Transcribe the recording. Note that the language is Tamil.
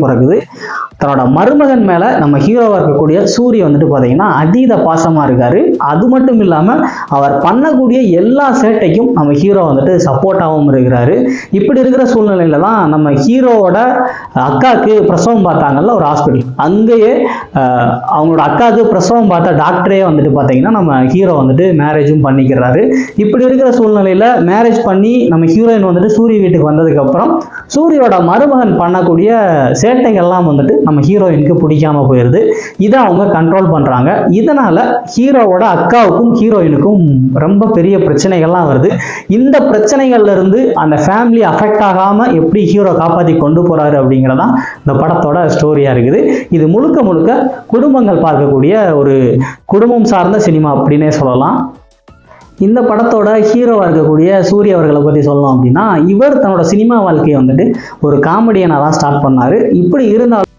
பிறகுது. தன்னோட மருமகன் மேல நம்ம ஹீரோவா இருக்கக்கூடிய சூரிய வந்துட்டு பாத்தீங்கன்னா அதீத பாசமா இருக்காரு. அது மட்டும் இல்லாம அவர் பண்ணக்கூடிய எல்லா சேட்டைக்கும் நம்ம ஹீரோ வந்துட்டு சப்போர்ட்டாகவும் இருக்கிறாரு. இப்படி இருக்கிற சூழ்நிலையில தான் நம்ம ஹீரோவோட அக்காவுக்கு பிரசவம் பார்த்தாங்கல்ல ஒரு ஹாஸ்பிட்டல், அங்கேயே அவங்களோட அக்காவுக்கு பிரசவம் பார்த்த டாக்டரே வந்துட்டு பாத்தீங்கன்னா நம்ம ஹீரோ வந்துட்டு மேரேஜும் பண்ணிக்கிறாரு. இப்படி இருக்கிற சூழ்நிலையில மேரேஜ் பண்ணி நம்ம ஹீரோயின் வந்துட்டு சூரிய வீட்டுக்கு வந்ததுக்கு அப்புறம் சூரியோட மருமகன் பண்ணக்கூடிய சேட்டைகள்லாம் வந்துட்டு நம்ம ஹீரோயினுக்கு பிடிக்காம போயிருது. இதை அவங்க கண்ட்ரோல் பண்றாங்க. இதனால ஹீரோவோட அக்காவுக்கும் ஹீரோயினுக்கும் ரொம்ப பெரிய பிரச்சனைகள்லாம் வருது. இந்த பிரச்சனைகள்ல இருந்து அந்த ஃபேமிலி அஃபெக்ட் ஆகாம எப்படி ஹீரோ காப்பாற்றி கொண்டு போறாரு அப்படிங்கிறதான் இந்த படத்தோட ஸ்டோரியா இருக்குது. இது முழுக்க முழுக்க குடும்பங்கள் பார்க்கக்கூடிய ஒரு குடும்பம் சார்ந்த சினிமா அப்படின்னே சொல்லலாம். இந்த படத்தோட ஹீரோவா இருக்கக்கூடிய சூரிய அவர்களை பத்தி சொல்லணும் அப்படின்னா, இவர் தன்னோட சினிமா வாழ்க்கையை வந்துட்டு ஒரு காமெடியனா தான் ஸ்டார்ட் பண்ணாரு. இப்படி இருந்தாலும்